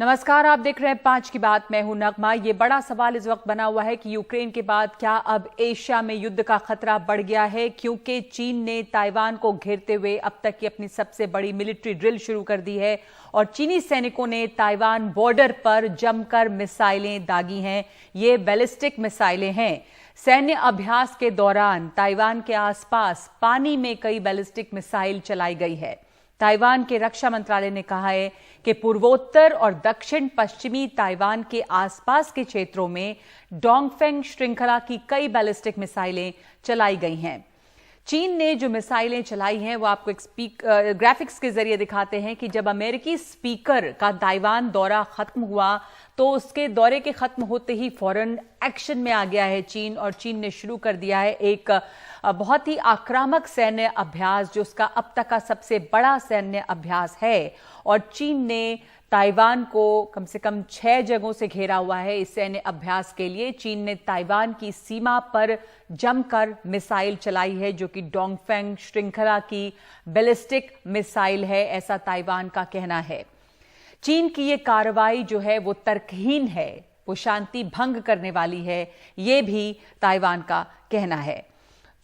नमस्कार, आप देख रहे हैं 5 की बात। मैं हूं नगमा। ये बड़ा सवाल इस वक्त बना हुआ है कि यूक्रेन के बाद क्या अब एशिया में युद्ध का खतरा बढ़ गया है, क्योंकि चीन ने ताइवान को घेरते हुए अब तक की अपनी सबसे बड़ी मिलिट्री ड्रिल शुरू कर दी है और चीनी सैनिकों ने ताइवान बॉर्डर पर जमकर मिसाइलें दागी हैं। ये बैलिस्टिक मिसाइलें हैं। सैन्य अभ्यास के दौरान ताइवान के आसपास पानी में कई बैलिस्टिक मिसाइल चलाई गई है। ताइवान के रक्षा मंत्रालय ने कहा है कि पूर्वोत्तर और दक्षिण पश्चिमी ताइवान के आसपास के क्षेत्रों में डोंगफेंग श्रृंखला की कई बैलिस्टिक मिसाइलें चलाई गई हैं। चीन ने जो मिसाइलें चलाई हैं वो आपको एक ग्राफिक्स के जरिए दिखाते हैं कि जब अमेरिकी स्पीकर का ताइवान दौरा खत्म हुआ तो उसके दौरे के खत्म होते ही फौरन एक्शन में आ गया है चीन, और चीन ने शुरू कर दिया है एक बहुत ही आक्रामक सैन्य अभ्यास, जो उसका अब तक का सबसे बड़ा सैन्य अभ्यास है। और चीन ने ताइवान को कम से कम 6 जगहों से घेरा हुआ है। इस सैन्य अभ्यास के लिए चीन ने ताइवान की सीमा पर जमकर मिसाइल चलाई है, जो कि डोंगफेंग श्रृंखला की बैलिस्टिक मिसाइल है, ऐसा ताइवान का कहना है। चीन की ये कार्रवाई जो है वो तर्कहीन है, वो शांति भंग करने वाली है, ये भी ताइवान का कहना है।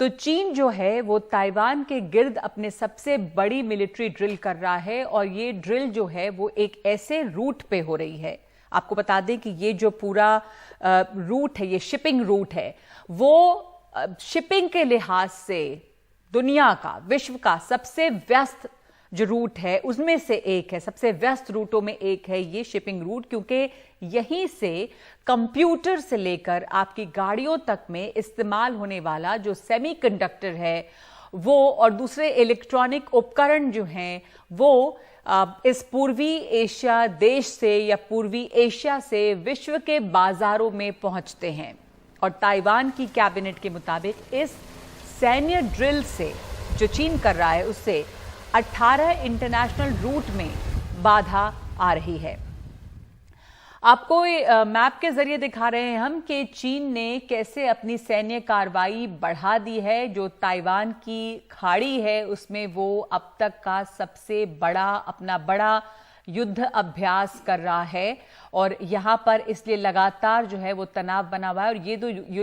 तो चीन जो है वो ताइवान के गिर्द अपने सबसे बड़ी मिलिट्री ड्रिल कर रहा है, और ये ड्रिल जो है वो एक ऐसे रूट पे हो रही है। आपको बता दें कि ये जो पूरा रूट है, ये शिपिंग रूट है, वो शिपिंग के लिहाज से दुनिया का, विश्व का सबसे व्यस्त जो रूट है उसमें से एक है। सबसे व्यस्त रूटों में एक है ये शिपिंग रूट, क्योंकि यहीं से कंप्यूटर से लेकर आपकी गाड़ियों तक में इस्तेमाल होने वाला जो सेमीकंडक्टर है वो, और दूसरे इलेक्ट्रॉनिक उपकरण जो हैं वो इस पूर्वी एशिया देश से या पूर्वी एशिया से विश्व के बाजारों में पहुंचते हैं। और ताइवान की कैबिनेट के मुताबिक इस सैन्य ड्रिल से जो चीन कर रहा है उससे 18 इंटरनेशनल रूट में बाधा आ रही है। आपको मैप के जरिए दिखा रहे हैं हम कि चीन ने कैसे अपनी सैन्य कार्रवाई बढ़ा दी है। जो ताइवान की खाड़ी है उसमें वो अब तक का सबसे बड़ा, अपना बड़ा युद्ध अभ्यास कर रहा है, और यहां पर इसलिए लगातार जो है वो तनाव बना हुआ है। और ये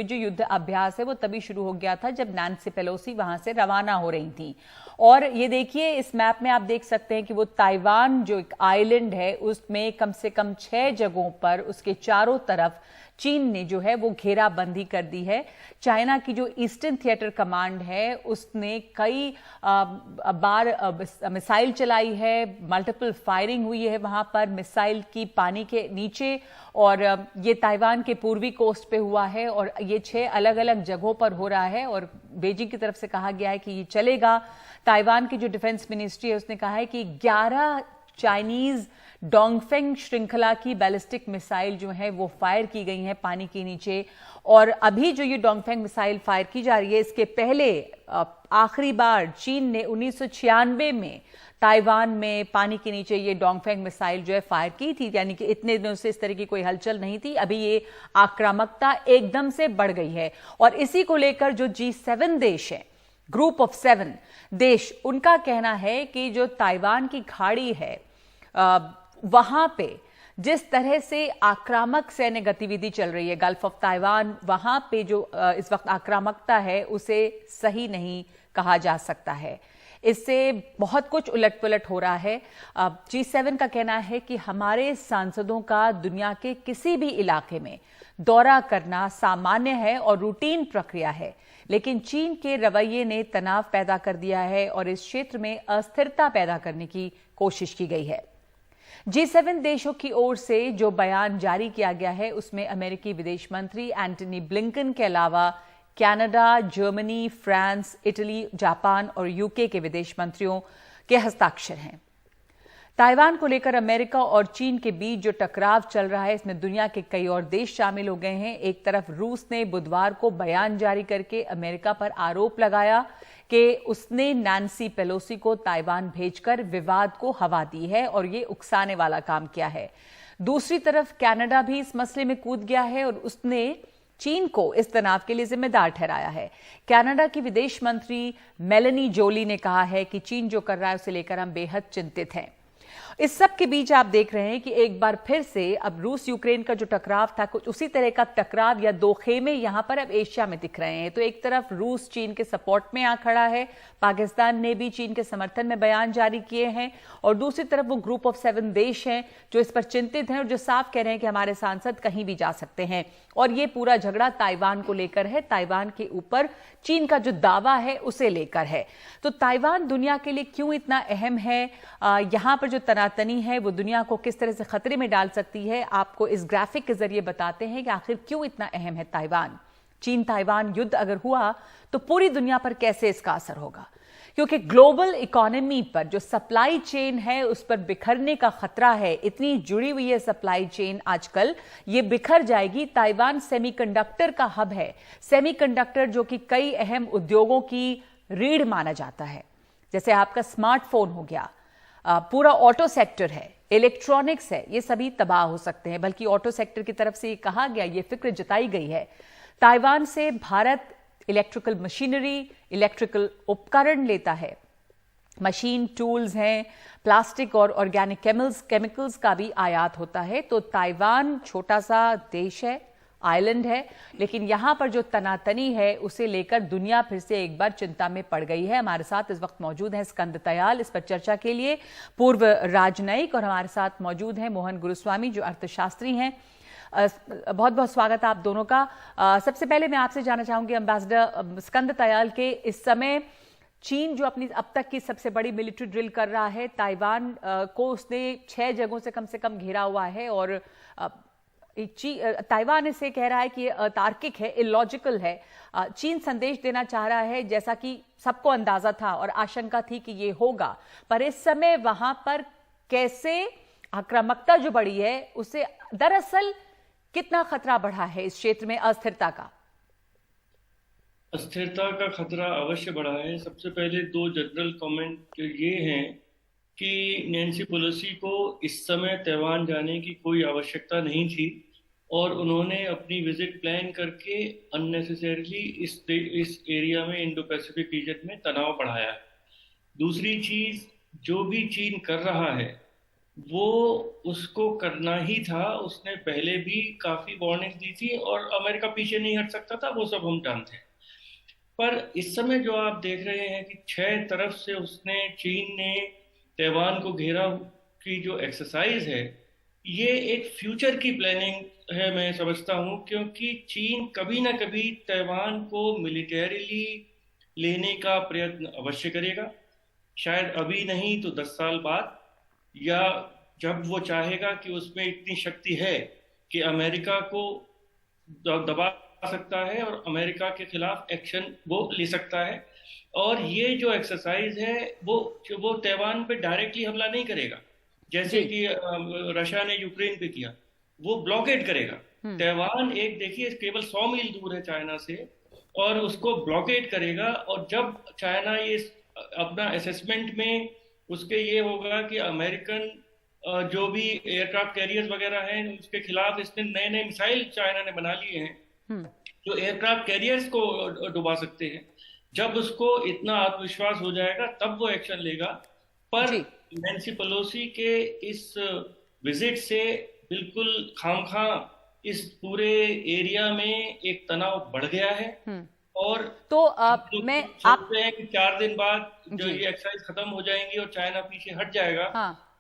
जो युद्ध अभ्यास है वो तभी शुरू हो गया था जब नैन्सी पेलोसी वहां से रवाना हो रही थी। और ये देखिए, इस मैप में आप देख सकते हैं कि वो ताइवान जो एक आइलैंड है उसमें कम से कम 6 जगहों पर उसके चारों तरफ चीन ने जो है वो घेराबंदी कर दी है। चाइना की जो ईस्टर्न थिएटर कमांड है उसने कई बार मिसाइल चलाई है, मल्टीपल फायरिंग हुई है वहां पर मिसाइल की पानी के नीचे, और ये ताइवान के पूर्वी कोस्ट पे हुआ है और ये 6 अलग अलग जगहों पर हो रहा है। और बीजिंग की तरफ से कहा गया है कि ये चलेगा। ताइवान की जो डिफेंस मिनिस्ट्री है उसने कहा है कि 11 चाइनीज डोंगफेंग श्रृंखला की बैलिस्टिक मिसाइल जो है वो फायर की गई हैं पानी के नीचे। और अभी जो ये डोंगफेंग मिसाइल फायर की जा रही है, इसके पहले आखिरी बार चीन ने 1996 में ताइवान में पानी के नीचे ये डोंगफेंग मिसाइल जो है फायर की थी, यानी कि इतने दिनों से इस तरह की कोई हलचल नहीं थी। अभी ये आक्रामकता एकदम से बढ़ गई है, और इसी को लेकर जो G7 देश है, ग्रुप ऑफ 7 देश, उनका कहना है कि जो ताइवान की खाड़ी है वहां पे जिस तरह से आक्रामक सैन्य गतिविधि चल रही है, गल्फ ऑफ ताइवान, वहां पे जो इस वक्त आक्रामकता है उसे सही नहीं कहा जा सकता है। इससे बहुत कुछ उलटपुलट हो रहा है। G7 का कहना है कि हमारे सांसदों का दुनिया के किसी भी इलाके में दौरा करना सामान्य है और रूटीन प्रक्रिया है, लेकिन चीन के रवैये ने तनाव पैदा कर दिया है और इस क्षेत्र में अस्थिरता पैदा करने की कोशिश की गई है। G7 देशों की ओर से जो बयान जारी किया गया है उसमें अमेरिकी विदेश मंत्री एंटनी ब्लिंकन के अलावा Canada, Germany, France, Italy, Japan और यूके के विदेश मंत्रियों के हस्ताक्षर हैं। ताइवान को लेकर अमेरिका और चीन के बीच जो टकराव चल रहा है इसमें दुनिया के कई और देश शामिल हो गए हैं। एक तरफ रूस ने बुधवार को बयान जारी करके अमेरिका पर आरोप लगाया कि उसने नैन्सी पेलोसी को ताइवान भेजकर विवाद को हवा दी है और ये उकसाने वाला काम किया है। दूसरी तरफ कनाडा भी इस मसले में कूद गया है और उसने चीन को इस तनाव के लिए जिम्मेदार ठहराया है। कनाडा की विदेश मंत्री मेलेनी जोली ने कहा है कि चीन जो कर रहा है उसे लेकर हम बेहद चिंतित हैं। इस सब के बीच आप देख रहे हैं कि एक बार फिर से अब रूस यूक्रेन का जो टकराव था, कुछ उसी तरह का टकराव या दो खेमे यहां पर अब एशिया में दिख रहे हैं। तो एक तरफ रूस चीन के सपोर्ट में आ खड़ा है, पाकिस्तान ने भी चीन के समर्थन में बयान जारी किए हैं, और दूसरी तरफ वो ग्रुप ऑफ 7 देश हैं जो इस पर चिंतित हैं और जो साफ कह रहे हैं कि हमारे सांसद कहीं भी जा सकते हैं। और ये पूरा झगड़ा ताइवान को लेकर है, ताइवान के ऊपर चीन का जो दावा है उसे लेकर है। तो ताइवान दुनिया के लिए क्यों इतना अहम है, यहां पर जो तनातनी है वो दुनिया को किस तरह से खतरे में डाल सकती है, आपको इस ग्राफिक के जरिए बताते हैं कि आखिर क्यों इतना अहम है ताइवान। चीन ताइवान युद्ध अगर हुआ तो पूरी दुनिया पर कैसे इसका असर होगा, क्योंकि ग्लोबल इकोनॉमी पर जो सप्लाई चेन है उस पर बिखरने का खतरा है। इतनी जुड़ी हुई है सप्लाई चेन आजकल, ये बिखर जाएगी। ताइवान सेमीकंडक्टर का हब है, सेमीकंडक्टर जो कि कई अहम उद्योगों की रीढ़ माना जाता है, जैसे आपका स्मार्टफोन हो गया, पूरा ऑटो सेक्टर है, इलेक्ट्रॉनिक्स है, ये सभी तबाह हो सकते हैं। बल्कि ऑटो सेक्टर की तरफ से ये कहा गया, ये फिक्र जताई गई है ताइवान से भारत इलेक्ट्रिकल मशीनरी, इलेक्ट्रिकल उपकरण लेता है, मशीन टूल्स हैं, प्लास्टिक और ऑर्गेनिक केमिकल्स का भी आयात होता है। तो ताइवान छोटा सा देश है, आइलैंड है, लेकिन यहां पर जो तनातनी है उसे लेकर दुनिया फिर से एक बार चिंता में पड़ गई है। हमारे साथ इस वक्त मौजूद हैं स्कंद तयाल इस पर चर्चा के लिए, पूर्व राजनयिक, और हमारे साथ मौजूद हैं मोहन गुरुस्वामी जो अर्थशास्त्री हैं। बहुत बहुत स्वागत आप दोनों का। सबसे पहले मैं आपसे जानना चाहूंगी एम्बेसडर स्कंद तयाल के, इस समय चीन जो अपनी अब तक की सबसे बड़ी मिलिट्री ड्रिल कर रहा है, ताइवान को उसने 6 जगहों से कम घेरा हुआ है, और ताइवान इसे कह रहा है कि तार्किक है, इलॉजिकल है। चीन संदेश देना चाह रहा है, जैसा कि सबको अंदाजा था और आशंका थी कि ये होगा, पर इस समय वहां पर कैसे आक्रामकता जो बढ़ी है उसे दरअसल कितना खतरा बढ़ा है इस क्षेत्र में अस्थिरता का? अस्थिरता का खतरा अवश्य बढ़ा है। सबसे पहले 2 जनरल कमेंट ये हैं कि नैन्सी पेलोसी को इस समय ताइवान जाने की कोई आवश्यकता नहीं थी, और उन्होंने अपनी विजिट प्लान करके अननेसेसरीली इस एरिया में, इंडो पैसिफिक रीजन में तनाव बढ़ाया है। दूसरी चीज, जो भी चीन कर रहा है वो उसको करना ही था, उसने पहले भी काफी वार्निंग दी थी और अमेरिका पीछे नहीं हट सकता था, वो सब हम जानते हैं। पर इस समय जो आप देख रहे हैं कि 6 तरफ से चीन ने ताइवान को घेरा की जो एक्सरसाइज है, ये एक फ्यूचर की प्लानिंग है, मैं समझता हूं, क्योंकि चीन कभी ना कभी ताइवान को मिलिटरीली लेने का प्रयत्न अवश्य करेगा। शायद अभी नहीं तो 10 साल बाद, या जब वो चाहेगा कि उसमें इतनी शक्ति है कि अमेरिका को दबा सकता है और अमेरिका के खिलाफ एक्शन वो ले सकता है। और ये जो एक्सरसाइज है वो ताइवान पे डायरेक्टली हमला नहीं करेगा, जैसे कि रशिया ने यूक्रेन पे किया, वो ब्लॉकेड करेगा। ताइवान एक, देखिए, केवल 100 मील दूर है चाइना से, और उसको ब्लॉकेड करेगा। और जब चाइना ये अपना असेसमेंट में उसके ये होगा कि अमेरिकन जो भी एयरक्राफ्ट कैरियर्स वगैरह हैं उसके खिलाफ इसने नए मिसाइल चाइना ने बना लिए हैं जो एयरक्राफ्ट कैरियर्स को डुबा सकते हैं, जब उसको इतना आत्मविश्वास हो जाएगा तब वो एक्शन लेगा। पर नैन्सी पेलोसी के इस विजिट से बिल्कुल खामखा इस पूरे एरिया में एक तनाव बढ़ गया है। और तो मैं आप हैं कि 4 दिन बाद जो ये एक्सरसाइज खत्म हो जाएंगी और चाइना पीछे हट जाएगा,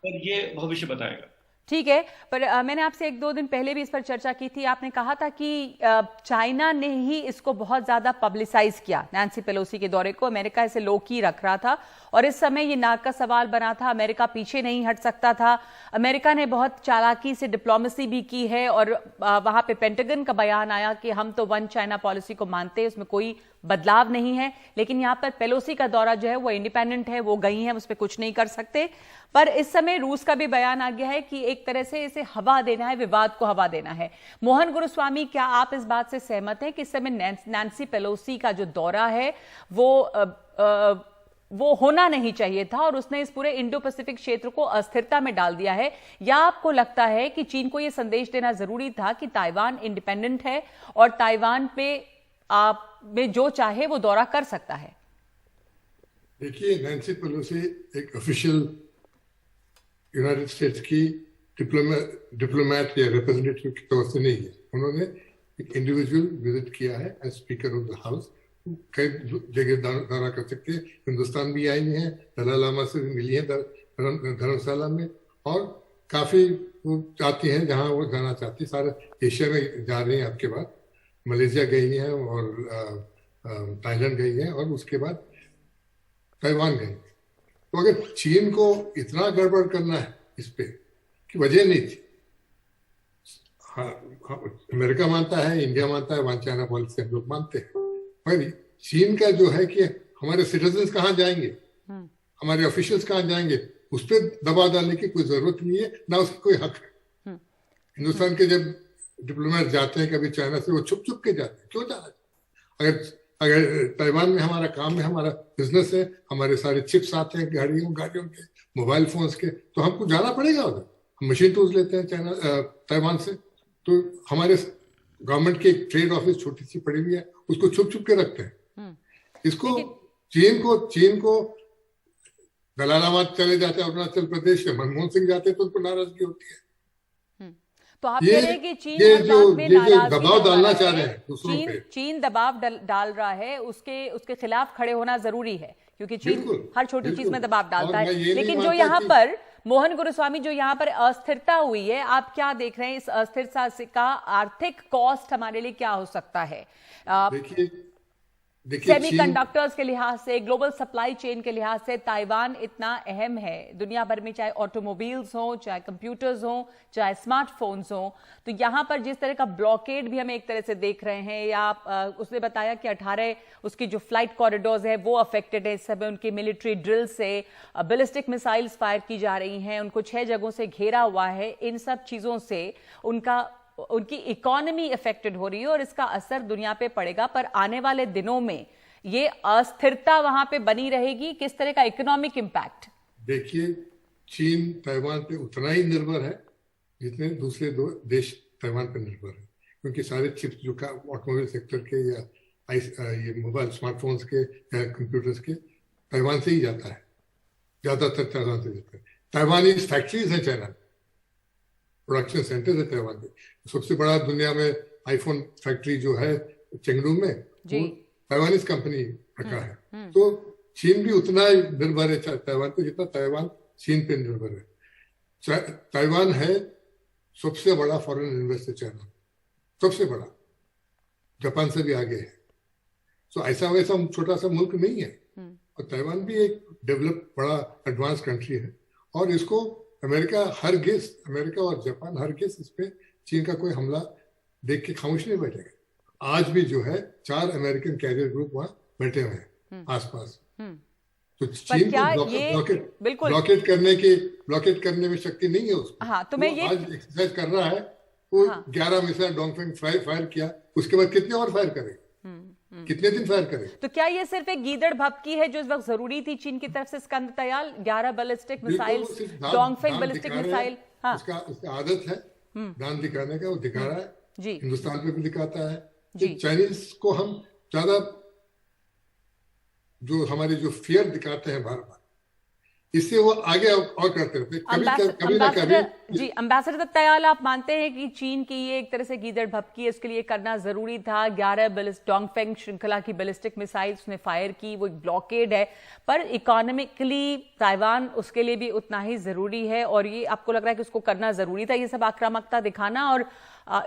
और ये भविष्य बताएगा। ठीक है, पर मैंने आपसे 1-2 दिन पहले भी इस पर चर्चा की थी। आपने कहा था कि चाइना ने ही इसको बहुत ज्यादा पब्लिसाइज किया, नैन्सी पेलोसी के दौरे को। अमेरिका इसे लो की रख रहा था और इस समय ये नाक का सवाल बना था, अमेरिका पीछे नहीं हट सकता था। अमेरिका ने बहुत चालाकी से डिप्लोमेसी भी की है, और वहां पे पेंटागन का बयान आया कि हम तो 1 चाइना पॉलिसी को मानते हैं, उसमें कोई बदलाव नहीं है। लेकिन यहाँ पर पेलोसी का दौरा जो है वो इंडिपेंडेंट है, वो गई हैं, उस पर कुछ नहीं कर सकते। पर इस समय रूस का भी बयान आ गया है कि एक तरह से इसे हवा देना है, विवाद को हवा देना है। मोहन गुरुस्वामी, क्या आप इस बात से सहमत हैं कि इस समय नैन्सी पेलोसी का जो दौरा है वो होना नहीं चाहिए था और उसने इस पूरे इंडो पैसिफिक क्षेत्र को अस्थिरता में डाल दिया है? या आपको लगता है कि चीन को यह संदेश देना जरूरी था कि ताइवान इंडिपेंडेंट है और ताइवान पे में जो चाहे वो दौरा कर सकता है? देखिए, नैन्सी पेलोसी एक ऑफिशियल यूनाइटेड स्टेट्स की डिप्लोमेट या रिप्रेजेंटेटिव की तौर से नहीं है। उन्होंने एक इंडिविजुअल विजिट किया है as speaker of the house. कई जगह दौरा कर सकते हैं। हिंदुस्तान भी आई हैं, दलाई लामा से भी मिली है धर्मशाला में, और काफी वो चाहती हैं जहां वो जाना चाहती, सारे एशिया में जा रही हैं। आपके बाद मलेशिया गई हैं और थाईलैंड गई हैं और उसके बाद ताइवान गई। तो अगर चीन को इतना गड़बड़ करना है इस पे कि वजह नहीं थी। हाँ, अमेरिका मानता है, इंडिया मानता है, वन चाइना पॉलिसी हम लोग मानते हैं, पर चीन का जो है कि हमारे सिटीजन्स कहाँ जाएंगे, हमारे ऑफिशियल्स कहाँ जाएंगे, उस पर दबाव डालने की कोई जरूरत नहीं है, ना उसकी कोई हक है। हिंदुस्तान के जब डिप्लोमेट जाते हैं कभी चाइना से, वो छुप छुप के जाते हैं। क्यों जाना? अगर अगर ताइवान में हमारा काम है, हमारा बिजनेस है, हमारे सारे चिप्स आते हैं गाड़ियों के, मोबाइल फोन्स के, तो हमको जाना पड़ेगा उधर। हम मशीन टूल्स लेते हैं ताइवान से, तो हमारे गवर्नमेंट की एक ट्रेड ऑफिस छोटी सी पड़ी हुई है, उसको छुप छुप के रखते हैं। इसको चीन को दलाई लामा चले जाते हैं अरुणाचल प्रदेश से, मनमोहन सिंह जाते हैं तो उनको नाराजगी होती है। तो आप कह रहे हैं कि चीन ये हर जो बात में नाराजगी दबाव डालना चाह रहे है। हैं दूसरों पे, चीन दबाव डाल रहा है, उसके खिलाफ खड़े होना जरूरी है, क्योंकि चीन हर छोटी चीज में दबाव डालता है। लेकिन जो यहाँ पर मोहन गुरुस्वामी, जो यहाँ पर अस्थिरता हुई है, आप क्या देख रहे हैं? इस अस्थिरता का आर्थिक कॉस्ट हमारे लिए क्या हो सकता है? देखिए सेमीकंडक्टर्स के लिहाज से, ग्लोबल सप्लाई चेन के लिहाज से ताइवान इतना अहम है दुनिया भर में, चाहे ऑटोमोबाइल्स हो, चाहे कंप्यूटर्स हो, चाहे स्मार्टफोन्स हो। तो यहां पर जिस तरह का ब्लॉकेड भी हम एक तरह से देख रहे हैं, या उसने बताया कि 18 उसकी जो फ्लाइट कॉरिडोर्स है वो अफेक्टेड है इस समय, उनकी मिलिट्री ड्रिल से बैलिस्टिक मिसाइल्स फायर की जा रही हैं, उनको 6 जगहों से घेरा हुआ है। इन सब चीजों से उनकी इकोनॉमी अफेक्टेड हो रही है और इसका असर दुनिया पे पड़ेगा। पर आने वाले दिनों में ये अस्थिरता वहां पे बनी रहेगी, किस तरह का इकोनॉमिक इंपैक्ट? देखिए, चीन ताइवान पे उतना ही निर्भर है जितने दूसरे दो देश ताइवान पर निर्भर है, क्योंकि सारे चिप्स जो का ऑटोमोबाइल सेक्टर के या ये मोबाइल स्मार्टफोन्स के या कंप्यूटर्स के ताइवान से ही जाता है, ज्यादातर ताइवान से जाता है। ताइवानी फैक्ट्रीज है चाइना, प्रोडक्शन सेंटर है ताइवान के। सबसे बड़ा दुनिया में आईफोन फैक्ट्री जो है चेंगडू में, वो ताइवानीज कंपनी रखा है। तो चीन भी उतना ही निर्भर है ताइवान पे जितना ताइवान चीन पे निर्भर है। ताइवान है सबसे बड़ा फॉरेन इन्वेस्टर चाइना, सबसे बड़ा, जापान से भी आगे है। तो ऐसा वैसा छोटा सा मुल्क नहीं है, और ताइवान भी एक डेवलप बड़ा एडवांस कंट्री है। और इसको अमेरिका और जापान हरगिज इस पे चीन का कोई हमला देख के खामोश नहीं बैठेगा। आज भी जो है 4 अमेरिकन कैरियर ग्रुप वहां बैठे हुए हैं आसपास। तो चीन को ब्लॉकेट करने में शक्ति नहीं है उसको। हाँ, तो मैं ये आज एक्सरसाइज कर रहा है। वो 11 मिसाइल डोंगफेंग फायर किया, उसके बाद कितने और फायर करेगा, कितने दिन फायर करे? तो क्या ये सिर्फ एक गीदड़ भपकी है जो इस वक्त जरूरी थी चीन की तरफ से? स्कंद तयाल 11 ballistic missile, Dongfeng ballistic missile, हाँ, उसका आदत है दान दिखाने का, वो दिखा रहा है जी, हिंदुस्तान पे भी दिखाता है जी। चाइनीज को हम ज्यादा जो हमारी जो फियर दिखाते हैं बार बार, इससे वो आगे और करते रहते हैं। कभी ना कभी जी, एम्बेसडर दत्तायाल, आप मानते हैं कि चीन की ये एक तरह से गीदड़ भपकी है, इसके लिए करना जरूरी था? 11 डोंगफेंग श्रृंखला की बैलिस्टिक मिसाइल उसने फायर की, वो एक ब्लॉकेड है, पर इकोनॉमिकली ताइवान उसके लिए भी उतना ही जरूरी है। और ये आपको लग रहा है कि उसको करना जरूरी था, ये सब आक्रामकता दिखाना, और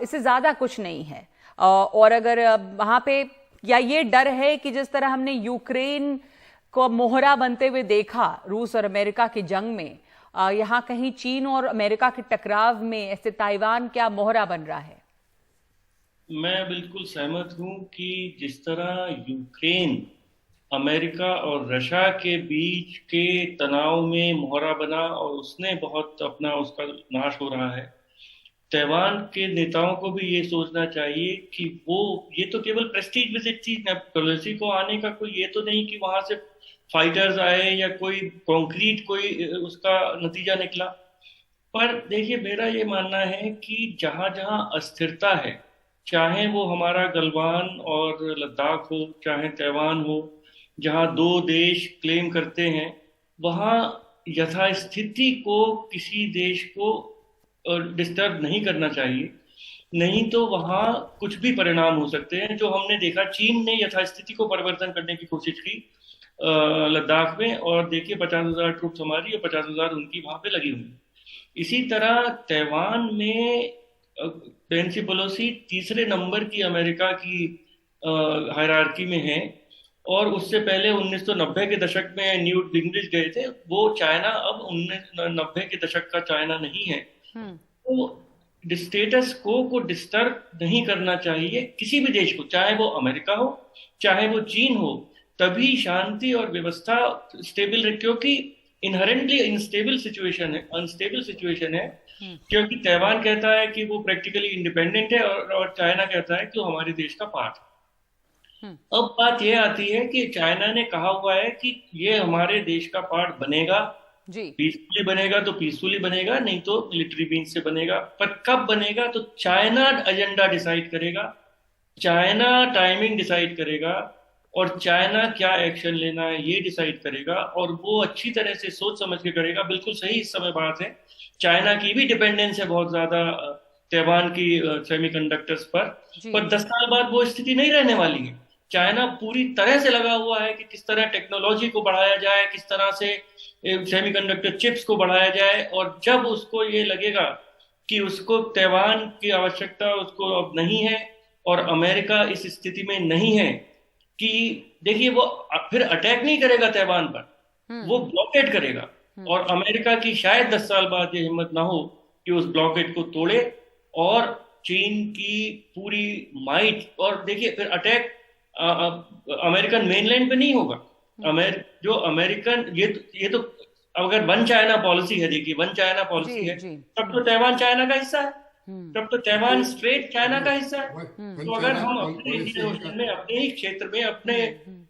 इससे ज्यादा कुछ नहीं है? और अगर वहां पे, या ये डर है कि जिस तरह हमने यूक्रेन को मोहरा बनते हुए देखा रूस और अमेरिका की जंग में, यहां कहीं चीन और अमेरिका के टकराव में ऐसे ताइवान क्या मोहरा बन रहा है? मैं बिल्कुल सहमत हूं कि जिस तरह यूक्रेन अमेरिका और रशिया के बीच के तनाव में मोहरा बना और उसने बहुत अपना उसका नाश हो रहा है, ताइवान के नेताओं को भी ये सोचना चाहिए कि वो, ये तो केवल प्रेस्टीज विजिट थी, पेलोसी को आने का कोई ये तो नहीं कि वहां से फाइटर्स आए या कोई कॉन्क्रीट कोई उसका नतीजा निकला। पर देखिए, मेरा ये मानना है कि जहां जहां अस्थिरता है, चाहे वो हमारा गलवान और लद्दाख हो, चाहे ताइवान हो, जहां 2 देश क्लेम करते हैं, वहां यथास्थिति को किसी देश को डिस्टर्ब नहीं करना चाहिए, नहीं तो वहां कुछ भी परिणाम हो सकते हैं। जो हमने देखा, चीन ने यथास्थिति को परिवर्तन करने की कोशिश की लद्दाख में, और देखिए 50,000 ट्रूप्स हमारी और 50,000 उनकी वहां पे लगी हुई। इसी तरह ताइवान में नैन्सी पेलोसी तीसरे नंबर की अमेरिका की हायरार्की में है, और उससे पहले 1990 के दशक में न्यूट गिंग्रिच गए थे। वो चाइना अब 1990 के दशक का चाइना नहीं है। तो स्टेटस को डिस्टर्ब नहीं करना चाहिए किसी भी देश को, चाहे वो अमेरिका हो चाहे वो चीन हो, तभी शांति और व्यवस्था स्टेबल रहे। क्योंकि इनहेरेंटली अनस्टेबल सिचुएशन है, क्योंकि ताइवान कहता है कि वो प्रैक्टिकली इंडिपेंडेंट है और चाइना कहता है कि वो हमारे देश का पार्ट है। अब बात यह आती है कि चाइना ने कहा हुआ है कि ये हमारे देश का पार्ट बनेगा, पीसफुली बनेगा तो पीसफुली बनेगा, नहीं तो मिलिट्री मीन्स से बनेगा। पर कब बनेगा तो चाइना एजेंडा डिसाइड करेगा, चाइना टाइमिंग डिसाइड करेगा, और चाइना क्या एक्शन लेना है ये डिसाइड करेगा, और वो अच्छी तरह से सोच समझ के करेगा। बिल्कुल सही इस समय बात है, चाइना की भी डिपेंडेंस है बहुत ज्यादा ताइवान की सेमीकंडक्टर्स पर 10 साल बाद वो स्थिति नहीं रहने वाली है। चाइना पूरी तरह से लगा हुआ है कि किस तरह टेक्नोलॉजी को बढ़ाया जाए, किस तरह से सेमीकंडक्टर चिप्स को बढ़ाया जाए, और जब उसको ये लगेगा कि उसको ताइवान की आवश्यकता उसको अब नहीं है और अमेरिका इस स्थिति में नहीं है कि देखिए वो फिर अटैक नहीं करेगा ताइवान पर, वो ब्लॉकेड करेगा, और अमेरिका की शायद 10 साल बाद ये हिम्मत ना हो कि उस ब्लॉकेड को तोड़े और चीन की पूरी माइट, और देखिए फिर अटैक अमेरिकन मेनलैंड पे नहीं होगा। जो अमेरिकन ये तो अगर वन चाइना पॉलिसी है, देखिए वन चाइना पॉलिसी है, तब तो ताइवान चाइना का हिस्सा है, तब तो ताइवान स्ट्रेट चाइना का हिस्सा है। तो अगर हम अपने इंडियन ओशन में अपने ही क्षेत्र में अपने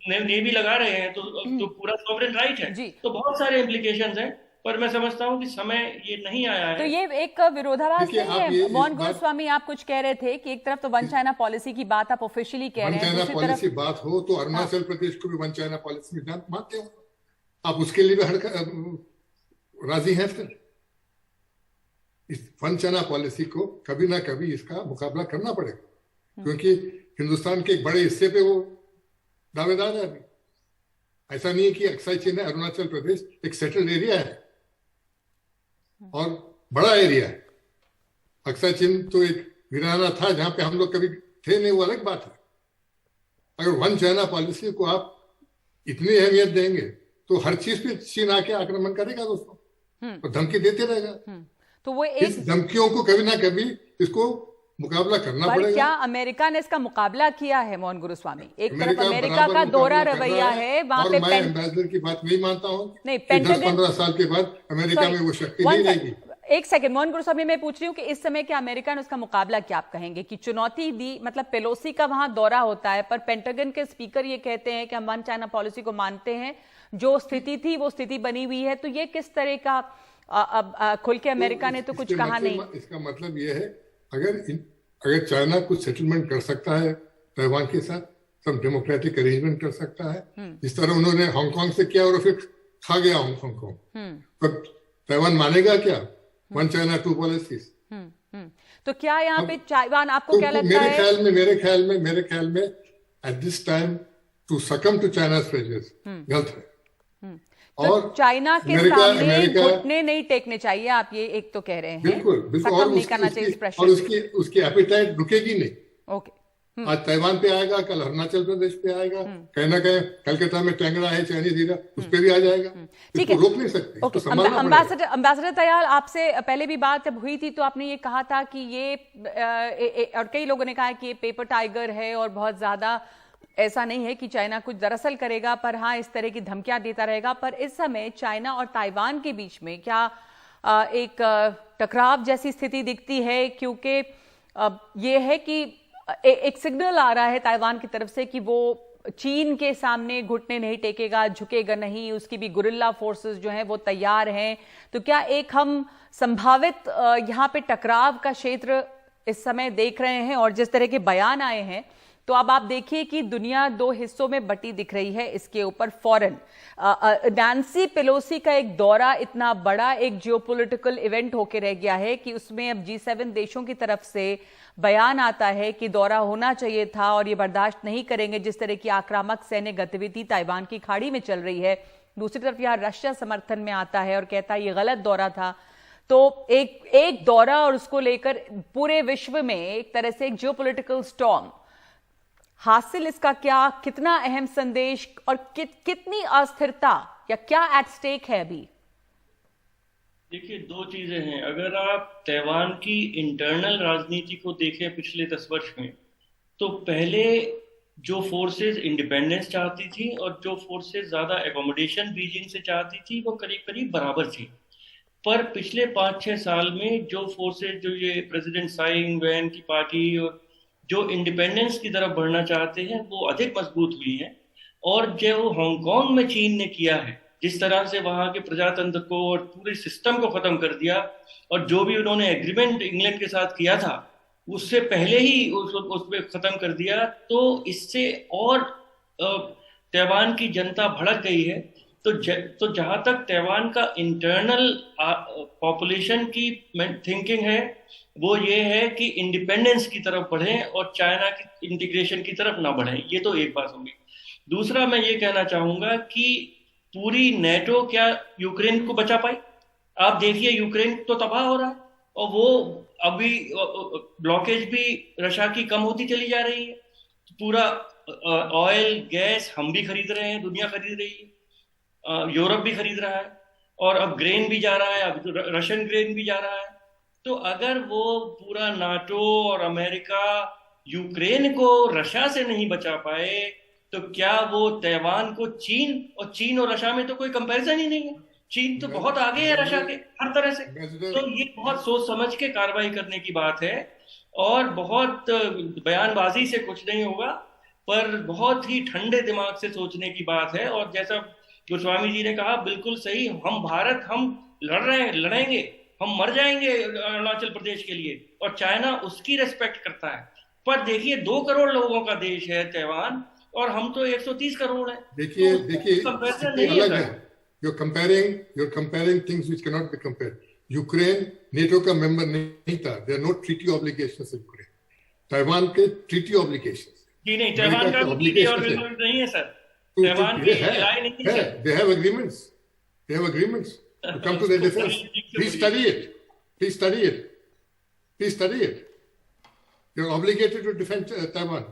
नेवी लगा रहे हैं तो पूरा सॉवरेन राइट है। तो बहुत सारे इम्प्लीकेशंस हैं, पर मैं समझता हूँ कि समय ये नहीं आया है। तो ये एक विरोधाभास नहीं है मोहन गुरुस्वामी, आप कुछ कह रहे थे कि एक तरफ तो वन चाइना पॉलिसी की बात आप ऑफिशियली कह रहे हैं, वन चाइना पॉलिसी बात हो तो अरुणाचल प्रदेश को भी वन चाइना पॉलिसी में मानते हो आप, उसके लिए भी राजी हैं फिर? इस वन चाइना पॉलिसी को कभी ना कभी इसका मुकाबला करना पड़ेगा, क्योंकि हिंदुस्तान के एक बड़े हिस्से पे वो दावेदार है अभी। ऐसा नहीं है कि अक्साई चीन है, अरुणाचल प्रदेश एक सेटल्ड एरिया है और बड़ा एरिया है। अक्साई चीन तो एक वीराना था जहां पे हम लोग कभी थे नहीं, वो अलग बात है। अगर वन चाइना पॉलिसी को आप इतनी अहमियत देंगे तो हर चीज पे चीन आके आक्रमण करेगा दोस्तों, और धमकी देते रहेगा। तो वो इस धमकियों को कभी ना कभी इसको मुकाबला करना पड़ेगा। क्या अमेरिका ने इसका मुकाबला किया है मोहन गुरुस्वामी? एक तरफ अमेरिका का दोहरा रवैया है, वहां पे मैं एम्बेसडर की बात नहीं मानता हूँ। नहीं, 10-15 साल के बाद अमेरिका में वो शक्ति नहीं रहेगी। एक सेकंड मोहन गुरुस्वामी, मैं पूछ रही हूँ कि इस समय क्या अमेरिका ने उसका मुकाबला क्या आप कहेंगे कि चुनौती दी? मतलब पेलोसी का वहां दौरा होता है, पर पेंटागन के स्पीकर ये कहते हैं कि हम वन चाइना पॉलिसी को मानते हैं, जो स्थिति थी वो स्थिति बनी हुई है। तो ये किस तरह का खुल के अमेरिका ने तो कुछ कहा नहीं। इसका मतलब ये है, अगर चाइना कुछ सेटलमेंट कर सकता है ताइवान के साथ, सब डेमोक्रेटिक अरेंजमेंट कर सकता है, इस तरह उन्होंने हांगकांग से किया और फिर खा गया हांगकांग, तो ताइवान मानेगा क्या वन चाइना टू पॉलिसीज? तो क्या यहाँ पे ताइवान आपको क्या लगता है? मेरे ख्याल में at this time to succumb to China's pressures गलत है। और तो चाइना के सामने घुटने नहीं टेकने चाहिए, आप ये एक तो कह रहे हैं। बिल्कुल और नहीं करना चाहिए इस प्रेशर, और उसकी एपेटाइट रुकेगी नहीं। ओके, आज ताइवान पे आएगा, कल अरुणाचल प्रदेश पे आएगा, कहीं ना कहीं कलकत्ता में टेंगड़ा है चाइनीज हीरा, उस पे भी आ जाएगा। ठीक है, रोक नहीं सकते। अम्बेसडर दयाल, आपसे पहले भी बात जब हुई थी तो आपने ये कहा था कि ये और कई लोगों ने कहा कि ये पेपर टाइगर है और बहुत ज्यादा ऐसा नहीं है कि चाइना कुछ दरअसल करेगा, पर हाँ इस तरह की धमकियां देता रहेगा। पर इस समय चाइना और ताइवान के बीच में क्या एक टकराव जैसी स्थिति दिखती है? क्योंकि ये है कि एक सिग्नल आ रहा है ताइवान की तरफ से कि वो चीन के सामने घुटने नहीं टेकेगा, झुकेगा नहीं, उसकी भी गुरिल्ला फोर्सेस जो हैं वो तैयार हैं। तो क्या एक हम संभावित यहाँ पे टकराव का क्षेत्र इस समय देख रहे हैं? और जिस तरह के बयान आए हैं तो अब आप देखिए कि दुनिया दो हिस्सों में बटी दिख रही है इसके ऊपर फौरन। नैन्सी पेलोसी का एक दौरा इतना बड़ा एक जियोपॉलिटिकल इवेंट होके रह गया है कि उसमें अब G7 देशों की तरफ से बयान आता है कि दौरा होना चाहिए था और ये बर्दाश्त नहीं करेंगे जिस तरह की आक्रामक सैन्य गतिविधि ताइवान की खाड़ी में चल रही है। दूसरी तरफ यहाँ रशिया समर्थन में आता है और कहता है ये गलत दौरा था। तो एक दौरा और उसको लेकर पूरे विश्व में एक तरह से एक जियोपॉलिटिकल स्टॉर्म हासिल, इसका क्या कितना अहम संदेश और कितनी अस्थिरता या क्या एट स्टेक है अभी? देखिए, दो चीजें हैं। अगर आप ताइवान की इंटरनल राजनीति को देखें पिछले 10 वर्ष में, तो पहले जो फोर्सेस इंडिपेंडेंस चाहती थी और जो फोर्सेस ज्यादा एकोमोडेशन बीजिंग से चाहती थी वो करीब करीब बराबर थी। पर पिछले 5-6 साल में जो फोर्सेस, जो ये प्रेसिडेंट साई इंग-वेन की पार्टी और जो इंडिपेंडेंस की तरफ बढ़ना चाहते हैं, वो अधिक मजबूत हुई हैं। और जो हांगकांग में चीन ने किया है, जिस तरह से वहां के प्रजातंत्र को और पूरे सिस्टम को खत्म कर दिया, और जो भी उन्होंने एग्रीमेंट इंग्लैंड के साथ किया था उससे पहले ही उसमें खत्म कर दिया, तो इससे और ताइवान की जनता भड़क गई है। तो जहां तक ताइवान का इंटरनल पॉपुलेशन की थिंकिंग है, वो ये है कि इंडिपेंडेंस की तरफ बढ़ें और चाइना की इंटीग्रेशन की तरफ ना बढ़ें। ये तो एक बात होगी। दूसरा, मैं ये कहना चाहूंगा कि पूरी नेटो क्या यूक्रेन को बचा पाई? आप देखिए, यूक्रेन तो तबाह हो रहा है और वो अभी ब्लॉकेज भी रशिया की कम होती चली जा रही है। पूरा ऑयल गैस हम भी खरीद रहे हैं, दुनिया खरीद रही है, यूरोप भी खरीद रहा है, और अब ग्रेन भी जा रहा है, अब रशियन ग्रेन भी जा रहा है। तो अगर वो पूरा नाटो और अमेरिका यूक्रेन को रशिया से नहीं बचा पाए, तो क्या वो ताइवान को चीन और रशिया में तो कोई कंपैरिजन ही नहीं है। चीन तो बहुत आगे है रशिया के हर तरह से। तो ये बहुत सोच समझ के कार्रवाई करने की बात है और बहुत बयानबाजी से कुछ नहीं होगा, पर बहुत ही ठंडे दिमाग से सोचने की बात है। और जैसा गोस्वामी जी ने कहा, बिल्कुल सही, हम लड़ रहे हैं, लड़ेंगे, हम मर जाएंगे अरुणाचल प्रदेश के लिए, और चाइना उसकी रेस्पेक्ट करता है। पर देखिए, 2 करोड़ लोगों का देश है ताइवान और हम तो 130 करोड़ है। देखिए कंपैरिजन नहीं है। You're comparing things which cannot be compared. Ukraine NATO का मेंबर नहीं था। There are no treaty obligations in Ukraine. Taiwan के treaty obligations। जी नहीं, ताइवान का treaty obligations नहीं है सर। ताइवान की लड़ाई नहीं है। They have agreements. They have agreements to come to their defense. Please study it. Please study it. Please study it. You're obligated to defend Taiwan.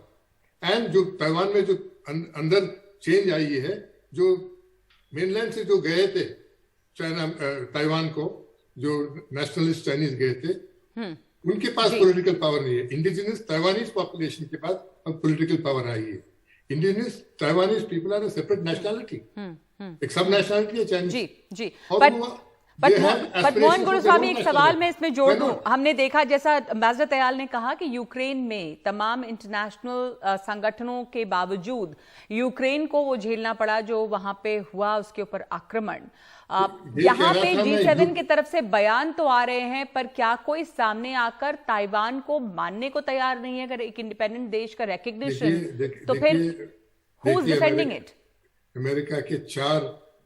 And जो Taiwan में जो अंदर चेंज आई है, जो मेनलैंड से जो गए थे चाइना ताइवान को, जो नेशनलिस्ट चाइनीज गए थे, उनके पास पॉलिटिकल पावर नहीं है। इंडिजिनस ताइवानीज पॉपुलेशन के पास अब पॉलिटिकल पावर आई है। Indigenous Taiwanese people are a separate nationality, एक सब नेशनलिटी है चाइनीज। जी बट मोहन गुरुस्वामी, एक सवाल मैं इसमें जोड़ दूं। हमने देखा, जैसा एम्बेसडर दयाल ने कहा, कि यूक्रेन में तमाम इंटरनेशनल संगठनों के बावजूद यूक्रेन को वो झेलना पड़ा जो वहां पे हुआ, उसके ऊपर आक्रमण। यहाँ पे G7 की तरफ से बयान तो आ रहे हैं, पर क्या कोई सामने आकर ताइवान को मानने को तैयार नहीं है? अगर एक इंडिपेंडेंट देश का रिकग्निशन, तो फिर who is defending it? America के 4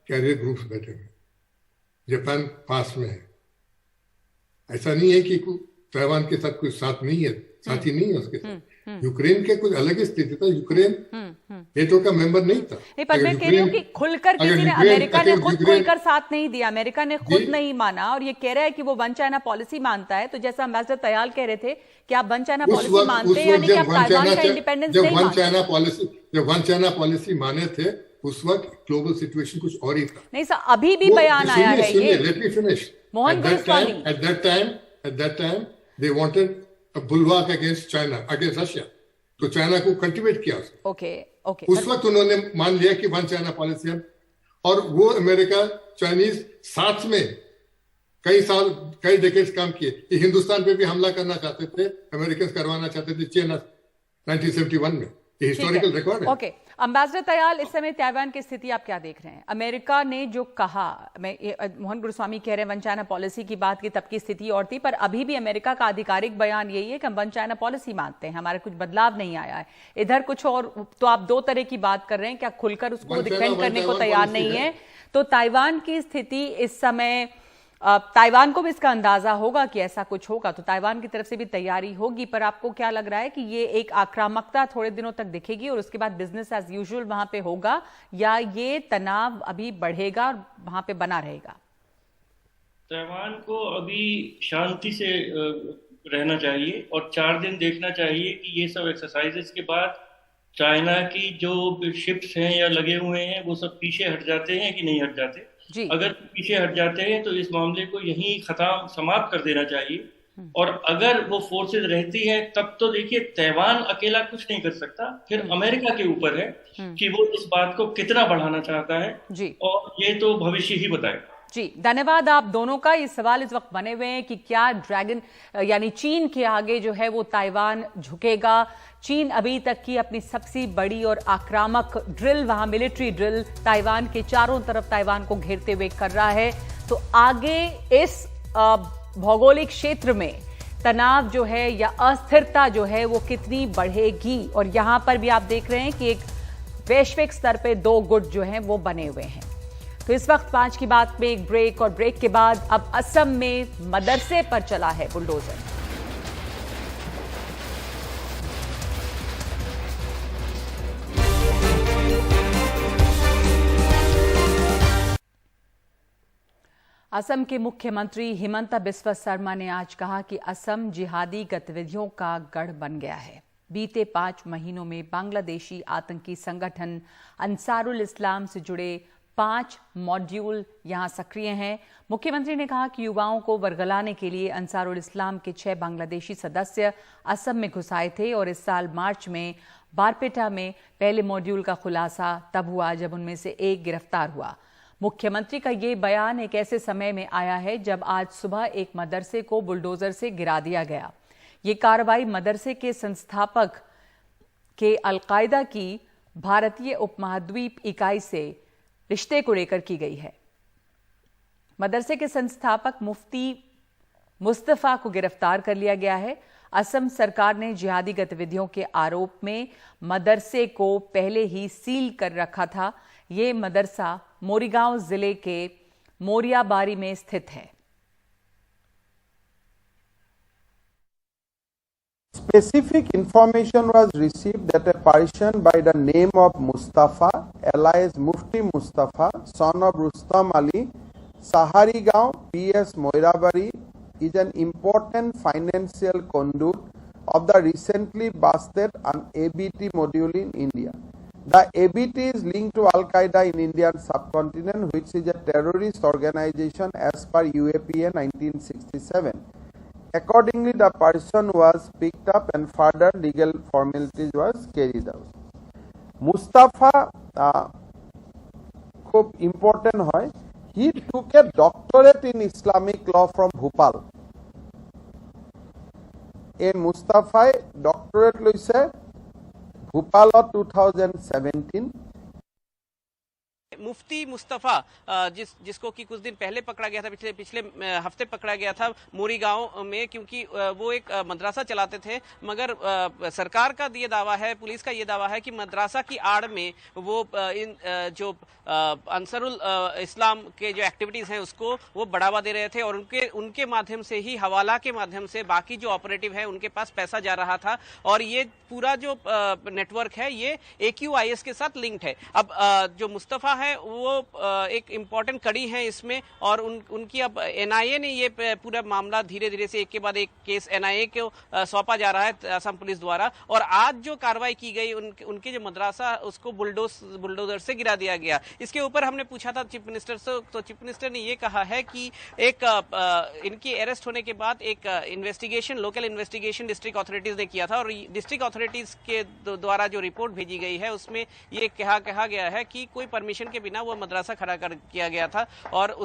कैरियर ग्रुप्स बैठे हैं, जापान पास में है। ऐसा नहीं है कि ताइवान के साथ कोई साथ नहीं है, साथी नहीं है उसके साथ। यूक्रेन के कुछ अलग स्थिति था। यूक्रेन नेटो का मेंबर नहीं था। पर मैं कह रही हूँ कि खुलकर किसी ने, अमेरिका ने खुद खुलकर साथ नहीं दिया, अमेरिका ने खुद नहीं माना, और ये कह रहा है कि वो वन चाइना पॉलिसी मानता है। तो जैसा एम्बेसडर तयाल कह रहे थे कि आप वन चाइना पॉलिसी मानते हैं, यानी कि आप ताइवान का इंडिपेंडेंस नहीं मानते। जब वन चाइना पॉलिसी माने थे, उस वक्त ग्लोबल सिचुएशन कुछ और ही था। नहीं सर, अभी भी बयान आया है ये। Let me finish. Mohan Guruswamy, at that time they wanted a bulwark against China, against Russia, तो चाइना को कल्टिवेट किया। ओके उस वक्त उन्होंने मान लिया कि वन चाइना पॉलिसी है, और वो अमेरिका चाइनीज साथ में कई डेकेड्स काम किए। हिंदुस्तान पे भी हमला करना चाहते थे, अमेरिकन करवाना चाहते थे चाइना 1971 में। ये हिस्टोरिकल रिकॉर्ड है। ओके, एम्बेसडर तयाल, इस समय ताइवान की स्थिति आप क्या देख रहे हैं? अमेरिका ने जो कहा, मोहन गुरुस्वामी कह रहे हैं वन चाइना पॉलिसी की बात की, तब की स्थिति और थी, पर अभी भी अमेरिका का आधिकारिक बयान यही है कि हम वन चाइना पॉलिसी मानते हैं, हमारा कुछ बदलाव नहीं आया है। इधर कुछ और, तो आप दो तरह की बात कर रहे हैं, क्या खुलकर उसको डिफेंड करने को तैयार नहीं है? तो ताइवान की स्थिति इस समय, ताइवान को भी इसका अंदाजा होगा कि ऐसा कुछ होगा, तो ताइवान की तरफ से भी तैयारी होगी, पर आपको क्या लग रहा है कि ये एक आक्रामकता थोड़े दिनों तक दिखेगी और उसके बाद बिजनेस एज यूजुअल वहां पे होगा, या ये तनाव अभी बढ़ेगा और वहां पे बना रहेगा? ताइवान को अभी शांति से रहना चाहिए और 4 दिन देखना चाहिए कि ये सब एक्सरसाइजेस के बाद चाइना की जो शिप्स हैं या लगे हुए हैं वो सब पीछे हट जाते हैं कि नहीं हट जाते। अगर पीछे हट जाते हैं तो इस मामले को यहीं खत्म समाप्त कर देना चाहिए, और अगर वो फोर्सेस रहती है तब तो देखिए ताइवान अकेला कुछ नहीं कर सकता, फिर अमेरिका के ऊपर है कि वो इस बात को कितना बढ़ाना चाहता है, और ये तो भविष्य ही बताएगा। जी, धन्यवाद आप दोनों का। ये सवाल इस वक्त बने हुए हैं कि क्या ड्रैगन यानी चीन के आगे जो है वो ताइवान झुकेगा? चीन अभी तक की अपनी सबसे बड़ी और आक्रामक ड्रिल, वहां मिलिट्री ड्रिल ताइवान के चारों तरफ ताइवान को घेरते हुए कर रहा है, तो आगे इस भौगोलिक क्षेत्र में तनाव जो है या अस्थिरता जो है वो कितनी बढ़ेगी? और यहां पर भी आप देख रहे हैं कि एक वैश्विक स्तर पे दो गुट जो हैं वो बने हुए हैं। तो इस वक्त 5 की बात में एक ब्रेक, और ब्रेक के बाद अब असम में मदरसे पर चला है बुलडोजर। असम के मुख्यमंत्री हिमंता बिस्वा शर्मा ने आज कहा कि असम जिहादी गतिविधियों का गढ़ बन गया है। बीते 5 महीनों में बांग्लादेशी आतंकी संगठन अंसारुल इस्लाम से जुड़े 5 मॉड्यूल यहां सक्रिय हैं। मुख्यमंत्री ने कहा कि युवाओं को वर्गलाने के लिए अंसारुल इस्लाम के 6 बांग्लादेशी सदस्य असम में घुस आए थे, और इस साल मार्च में बारपेटा में पहले मॉड्यूल का खुलासा तब हुआ जब उनमें से एक गिरफ्तार हुआ। मुख्यमंत्री का ये बयान एक ऐसे समय में आया है जब आज सुबह एक मदरसे को बुलडोजर से गिरा दिया गया। ये कार्रवाई मदरसे के संस्थापक के अलकायदा की भारतीय उपमहाद्वीप इकाई से रिश्ते को लेकर की गई है। मदरसे के संस्थापक मुफ्ती मुस्तफा को गिरफ्तार कर लिया गया है। असम सरकार ने जिहादी गतिविधियों के आरोप में मदरसे को पहले ही सील कर रखा था। ये मदरसा मोरीगांव जिले के मोरियाबारी में स्थित है। Specific information was received that a person by the name of Mustafa, alias Mufti Mustafa, son of Rustam Ali, Sahari Gaon, PS Moirabari, is an important financial conduit of the recently busted an ABT module in India. The ABT is linked to Al-Qaeda in Indian subcontinent, which is a terrorist organization as per UAPA 1967. Accordingly, the person was picked up and further legal formalities was carried out. Mustafa खूब important है. He took a doctorate in Islamic law from Bhopal. A Mustafa doctorate लुइसे Bhopal 2017। मुफ्ती मुस्तफ़ा जिसको कि कुछ दिन पहले पकड़ा गया था, पिछले हफ्ते पकड़ा गया था मोरीगांव में, क्योंकि वो एक मदरसा चलाते थे। मगर सरकार का ये दावा है, पुलिस का ये दावा है कि मदरसा की आड़ में वो इन जो अंसारुल इस्लाम के जो एक्टिविटीज़ हैं उसको वो बढ़ावा दे रहे थे, और उनके माध्यम से ही, हवाला के माध्यम से बाकी जो ऑपरेटिव है उनके पास पैसा जा रहा था। और ये पूरा जो नेटवर्क है ये AQIS के साथ लिंक्ड है। अब जो मुस्तफ़ा है वो एक इम्पॉर्टेंट कड़ी है इसमें, और उनकी अब NIA ने ये पूरा मामला धीरे धीरे से एक के बाद एक केस NIA को सौंपा जा रहा है असम पुलिस द्वारा। और आज जो कार्रवाई की गई उनके जो मदरसा उसको बुलडोजर से गिरा दिया गया। इसके ऊपर हमने पूछा था चीफ मिनिस्टर से, तो चीफ मिनिस्टर ने ये कहा है कि एक इनकी अरेस्ट होने के बाद एक investigation, local investigation district authorities ने किया था, और डिस्ट्रिक्ट अथॉरिटीज के द्वारा जो रिपोर्ट भेजी गई है उसमें ये कहा गया है कि कोई परमिशन के बिना वो मदरसा खड़ा किया गया था, और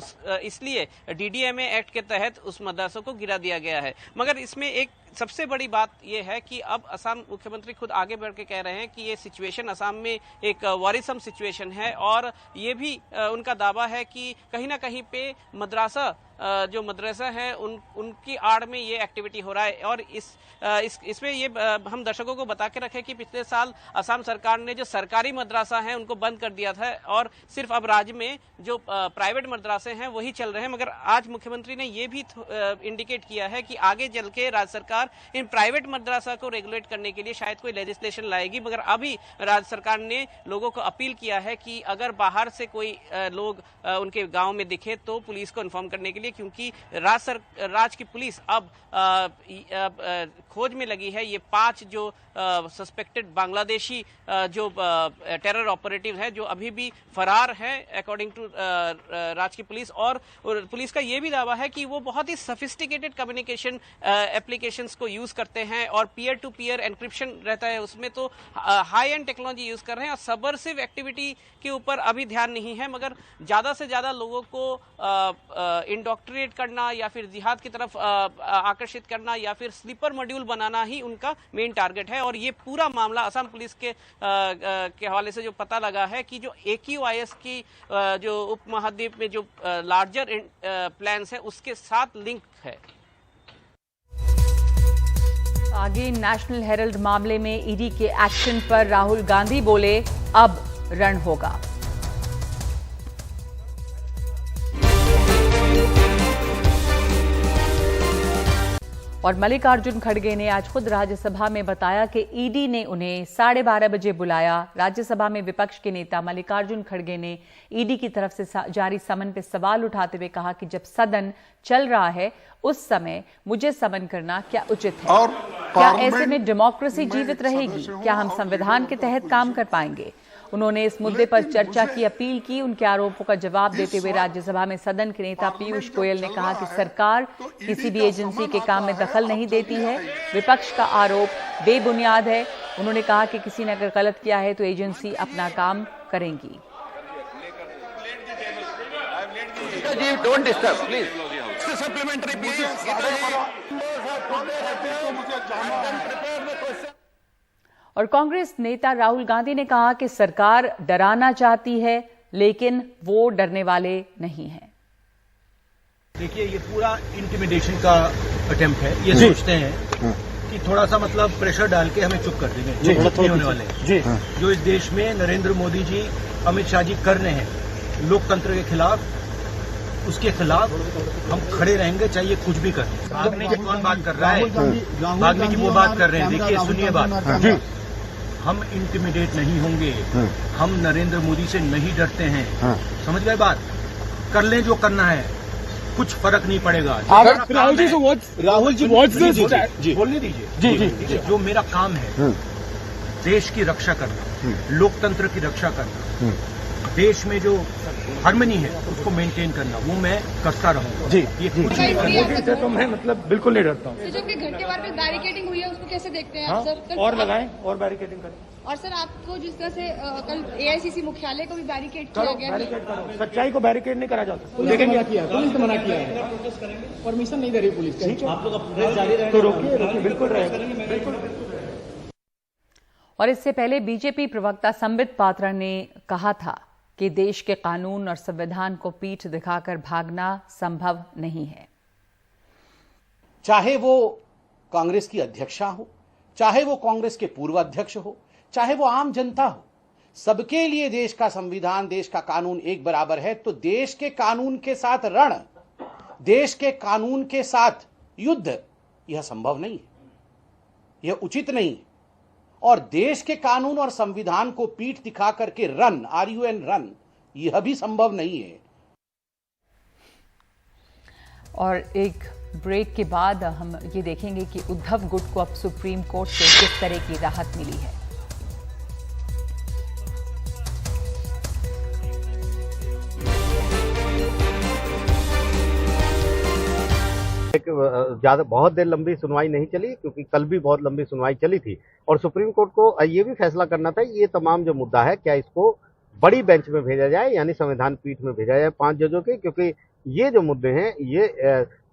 इसलिए DDMA एक्ट के तहत उस मदरसे को गिरा दिया गया है। मगर इसमें एक सबसे बड़ी बात यह है कि अब असम मुख्यमंत्री खुद आगे बढ़ के कह रहे हैं कि ये सिचुएशन असम में एक वॉरिसम सिचुएशन है, और ये भी उनका दावा है कि कहीं ना कहीं पे जो मदरसा है उनकी आड़ में ये एक्टिविटी हो रहा है। और इसमें ये हम दर्शकों को बता के रखें कि पिछले साल असम सरकार ने जो सरकारी मदरसा हैं उनको बंद कर दिया था, और सिर्फ अब राज्य में जो प्राइवेट मदरसे हैं वही चल रहे हैं। मगर आज मुख्यमंत्री ने ये भी इंडिकेट किया है कि आगे चल के राज्य सरकार इन प्राइवेट मदरसा को रेगुलेट करने के लिए शायद कोई लेजिस्लेशन लाएगी। मगर अभी राज्य सरकार ने लोगों को अपील किया है कि अगर बाहर से कोई लोग उनके गांव में दिखे तो पुलिस को इन्फॉर्म करने के लिए, क्योंकि राज्य की पुलिस अब खोज में लगी है ये 5 जो सस्पेक्टेड बांग्लादेशी जो टेरर ऑपरेटिव है जो अभी भी फरार है अकॉर्डिंग टू राज्य की पुलिस। और पुलिस का ये भी दावा है कि वो बहुत ही सोफिस्टिकेटेड कम्युनिकेशन एप्लीकेशंस को यूज करते हैं, और पीयर टू पीयर एनक्रिप्शन रहता है उसमें, तो हाई एंड टेक्नोलॉजी यूज कर रहे हैं। और सबवर्सिव एक्टिविटी के ऊपर अभी ध्यान नहीं है, मगर ज्यादा से ज्यादा लोगों को इंडोक्ट्रिनेट करना या फिर जिहाद की तरफ आकर्षित करना या फिर स्लीपर मॉड्यूल बनाना ही उनका मेन टारगेट है। और ये पूरा मामला असम पुलिस के हवाले से जो पता लगा है कि जो AQIS की जो उपमहाद्वीप में जो लार्जर प्लान्स है उसके साथ लिंक है। आगे नेशनल हेरल्ड मामले में ईडी के एक्शन पर राहुल गांधी बोले, अब रण होगा। और मल्लिकार्जुन खड़गे ने आज खुद राज्यसभा में बताया कि ईडी ने उन्हें 12:30 बजे बुलाया। राज्यसभा में विपक्ष के नेता मल्लिकार्जुन खड़गे ने ईडी की तरफ से जारी समन पर सवाल उठाते हुए कहा कि जब सदन चल रहा है उस समय मुझे समन करना क्या उचित है? और क्या ऐसे में डेमोक्रेसी जीवित रहेगी? क्या हम संविधान के तहत काम कर पाएंगे? उन्होंने इस मुद्दे पर चर्चा की अपील की। उनके आरोपों का जवाब देते हुए राज्यसभा में सदन के नेता पीयूष गोयल ने कहा कि सरकार किसी भी एजेंसी के काम में दखल नहीं देती है। विपक्ष का आरोप बेबुनियाद है। उन्होंने कहा कि किसी ने अगर गलत किया है तो एजेंसी अपना काम करेंगी। Don't disturb please. और कांग्रेस नेता राहुल गांधी ने कहा कि सरकार डराना चाहती है लेकिन वो डरने वाले नहीं हैं। देखिए, ये पूरा इंटिमिडेशन का अटेम्प्ट है। ये सोचते हैं कि थोड़ा सा मतलब प्रेशर डाल के हमें चुप कर देंगे, जो गलत नहीं होने वाले हैं। जो इस देश में नरेंद्र मोदी जी, अमित शाह जी कर रहे हैं लोकतंत्र के खिलाफ, उसके खिलाफ हम खड़े रहेंगे, चाहे कुछ भी कर। भागने की कौन बात कर रहा है? भागने की वो बात कर रहे हैं। देखिए, सुनिए बात, हम इंटिमिडेट नहीं होंगे। हम नरेंद्र मोदी से नहीं डरते हैं। समझ गए बात? कर लें जो करना है, कुछ फर्क नहीं पड़ेगा। राहुल जी बोलने दीजिए। जो मेरा काम है देश की रक्षा करना, लोकतंत्र की रक्षा करना, देश में जो हार्मनी है उसको मेंटेन करना, वो मैं करता रहूंगा। जी, ये कुछ नहीं करना तो मैं मतलब बिल्कुल नहीं डरता हूँ। जो अपने घर के बाहर पे बैरिकेडिंग हुई है उसको कैसे देखते हैं आप सर? और लगाएं और बैरिकेडिंग करें। और सर, आपको जिस तरह से कल AICC मुख्यालय को भी बैरिकेड किया गया है। सच्चाई को बैरिकेड नहीं करा जाता। लेकिन क्या किया? पुलिस ने मना किया है, परमिशन नहीं दे रही पुलिस। आप लोग प्रेस जारी रहे तो रोकिए, बिल्कुल रहेगा, बिल्कुल। और इससे पहले बीजेपी प्रवक्ता संबित पात्रा ने कहा था कि देश के कानून और संविधान को पीठ दिखाकर भागना संभव नहीं है। चाहे वो कांग्रेस की अध्यक्षा हो, चाहे वो कांग्रेस के पूर्व अध्यक्ष हो, चाहे वो आम जनता हो, सबके लिए देश का संविधान, देश का कानून एक बराबर है। तो देश के कानून के साथ रण, देश के कानून के साथ युद्ध, यह संभव नहीं है, यह उचित नहीं है। और देश के कानून और संविधान को पीठ दिखा करके रन, यह भी संभव नहीं है। और एक ब्रेक के बाद हम ये देखेंगे कि उद्धव गुट को अब सुप्रीम कोर्ट से किस तरह की राहत मिली है। बहुत देर लंबी सुनवाई नहीं चली, क्योंकि कल भी बहुत लंबी सुनवाई चली थी और सुप्रीम कोर्ट को ये भी फैसला करना था ये तमाम जो मुद्दा है क्या इसको बड़ी बेंच में भेजा जाए, यानी संविधान पीठ में भेजा जाए 5 जजों के, क्योंकि ये जो मुद्दे हैं ये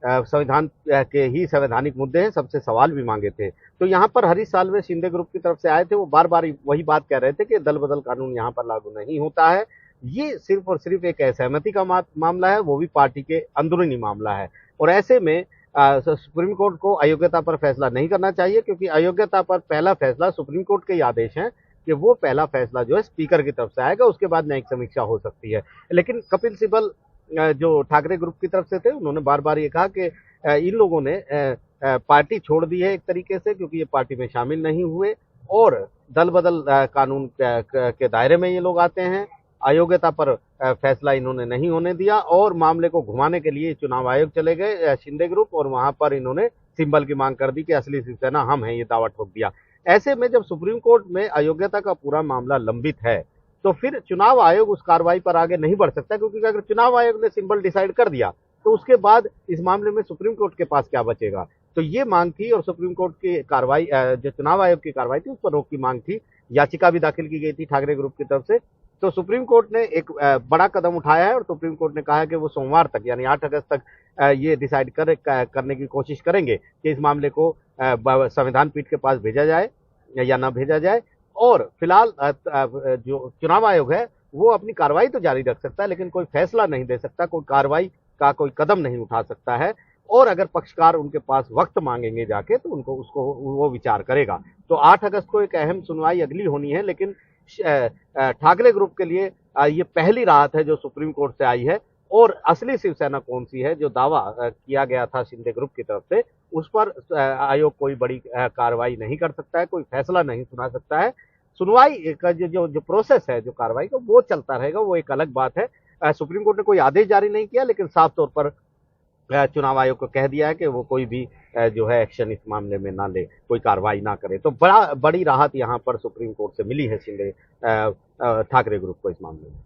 संविधान के ही संवैधानिक मुद्दे हैं, सबसे सवाल भी मांगे थे। तो यहाँ पर हरीश साल्वे शिंदे ग्रुप की तरफ से आए थे, वो बार बार वही बात कह रहे थे कि दल बदल कानून यहाँ पर लागू नहीं होता है। ये सिर्फ और सिर्फ एक असहमति का मामला है, वो भी पार्टी के अंदरूनी मामला है। और ऐसे में सुप्रीम कोर्ट को अयोग्यता पर फैसला नहीं करना चाहिए, क्योंकि अयोग्यता पर पहला फैसला सुप्रीम कोर्ट के ही आदेश हैं कि वो पहला फैसला जो है स्पीकर की तरफ से आएगा, उसके बाद न्यायिक समीक्षा हो सकती है। लेकिन कपिल सिब्बल जो ठाकरे ग्रुप की तरफ से थे, उन्होंने बार बार ये कहा कि इन लोगों ने पार्टी छोड़ दी है एक तरीके से, क्योंकि ये पार्टी में शामिल नहीं हुए और दल बदल कानून के दायरे में ये लोग आते हैं। अयोग्यता पर फैसला इन्होंने नहीं होने दिया और मामले को घुमाने के लिए चुनाव आयोग चले गए शिंदे ग्रुप, और वहां पर इन्होंने सिंबल की मांग कर दी कि असली शिवसेना हम हैं, ये दावा ठोक दिया। ऐसे में जब सुप्रीम कोर्ट में अयोग्यता का पूरा मामला लंबित है, तो फिर चुनाव आयोग उस कार्रवाई पर आगे नहीं बढ़ सकता, क्योंकि अगर चुनाव आयोग ने सिंबल डिसाइड कर दिया तो उसके बाद इस मामले में सुप्रीम कोर्ट के पास क्या बचेगा। तो ये मांग थी और सुप्रीम कोर्ट की कार्रवाई, जो चुनाव आयोग की कार्रवाई थी, उस पर रोक की मांग थी। याचिका भी दाखिल की गई थी ठाकरे ग्रुप की तरफ से। तो सुप्रीम कोर्ट ने एक बड़ा कदम उठाया है और सुप्रीम कोर्ट ने कहा है कि वो सोमवार तक यानी 8 अगस्त तक ये डिसाइड करने की कोशिश करेंगे कि इस मामले को संविधान पीठ के पास भेजा जाए या ना भेजा जाए। और फिलहाल जो चुनाव आयोग है वो अपनी कार्रवाई तो जारी रख सकता है, लेकिन कोई फैसला नहीं दे सकता, कोई कार्रवाई का कोई कदम नहीं उठा सकता है। और अगर पक्षकार उनके पास वक्त मांगेंगे जाके तो उसको वो विचार करेगा। तो 8 अगस्त को एक अहम सुनवाई अगली होनी है, लेकिन ठाकरे ग्रुप के लिए ये पहली राहत है जो सुप्रीम कोर्ट से आई है। और असली शिवसेना कौन सी है, जो दावा किया गया था शिंदे ग्रुप की तरफ से, उस पर आयोग कोई बड़ी कार्रवाई नहीं कर सकता है, कोई फैसला नहीं सुना सकता है। सुनवाई का जो प्रोसेस है, जो कार्रवाई का, वो चलता रहेगा, वो एक अलग बात है। सुप्रीम कोर्ट ने कोई आदेश जारी नहीं किया, लेकिन साफ तौर पर चुनाव आयोग को कह दिया है कि वो कोई भी जो है एक्शन इस मामले में ना ले, कोई कार्रवाई ना करे। तो बड़ी राहत यहाँ पर सुप्रीम कोर्ट से मिली है शिंदे ठाकरे ग्रुप को इस मामले में।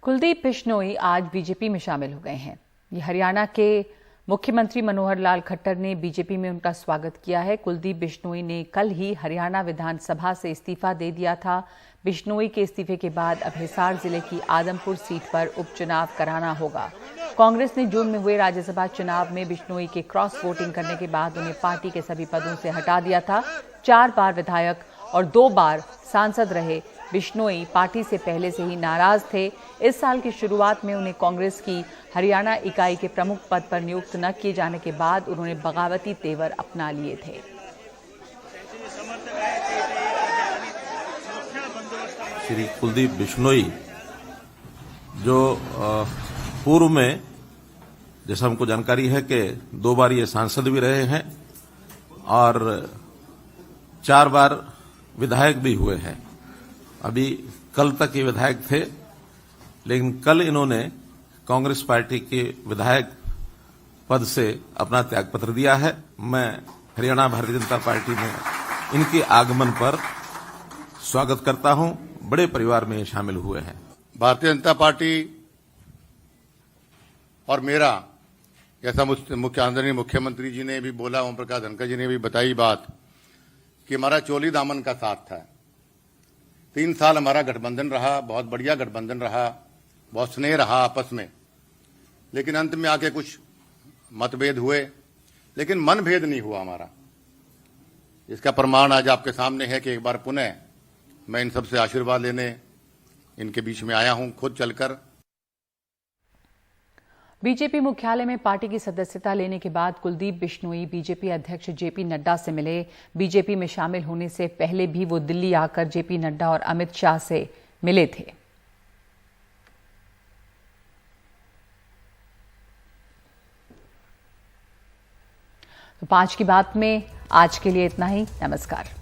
कुलदीप बिश्नोई आज बीजेपी में शामिल हो गए हैं। ये हरियाणा के मुख्यमंत्री मनोहर लाल खट्टर ने बीजेपी में उनका स्वागत किया है। कुलदीप बिश्नोई ने कल ही हरियाणा विधानसभा से इस्तीफा दे दिया था। बिश्नोई के इस्तीफे के बाद अब हिसार जिले की आदमपुर सीट पर उपचुनाव कराना होगा। कांग्रेस ने जून में हुए राज्यसभा चुनाव में बिश्नोई के क्रॉस वोटिंग करने के बाद उन्हें पार्टी के सभी पदों से हटा दिया था। 4 बार विधायक और 2 बार सांसद रहे बिश्नोई पार्टी से पहले से ही नाराज थे। इस साल की शुरुआत में उन्हें कांग्रेस की हरियाणा इकाई के प्रमुख पद पर नियुक्त न किए जाने के बाद उन्होंने बगावती तेवर अपना लिए थे। श्री कुलदीप बिश्नोई जो पूर्व में, जैसा हमको जानकारी है कि 2 बार ये सांसद भी रहे हैं और 4 बार विधायक भी हुए हैं। अभी कल तक ये विधायक थे, लेकिन कल इन्होंने कांग्रेस पार्टी के विधायक पद से अपना त्यागपत्र दिया है। मैं हरियाणा भारतीय जनता पार्टी में इनके आगमन पर स्वागत करता हूं। बड़े परिवार में शामिल हुए हैं। भारतीय जनता पार्टी और मेरा, जैसा आदरणीय मुख्यमंत्री जी ने भी बोला, ओम प्रकाश धनखड़ जी ने भी बताई बात कि हमारा चोली दामन का साथ था। 3 साल हमारा गठबंधन रहा, बहुत बढ़िया गठबंधन रहा, बहुत स्नेह रहा आपस में। लेकिन अंत में आके कुछ मतभेद हुए, लेकिन मनभेद नहीं हुआ हमारा। इसका प्रमाण आज आपके सामने है कि एक बार पुनः मैं इन सबसे आशीर्वाद लेने इनके बीच में आया हूं, खुद चलकर। बीजेपी मुख्यालय में पार्टी की सदस्यता लेने के बाद कुलदीप बिश्नोई बीजेपी अध्यक्ष जेपी नड्डा से मिले। बीजेपी में शामिल होने से पहले भी वो दिल्ली आकर जेपी नड्डा और अमित शाह से मिले थे। तो 5 की बात में आज के लिए इतना ही। नमस्कार।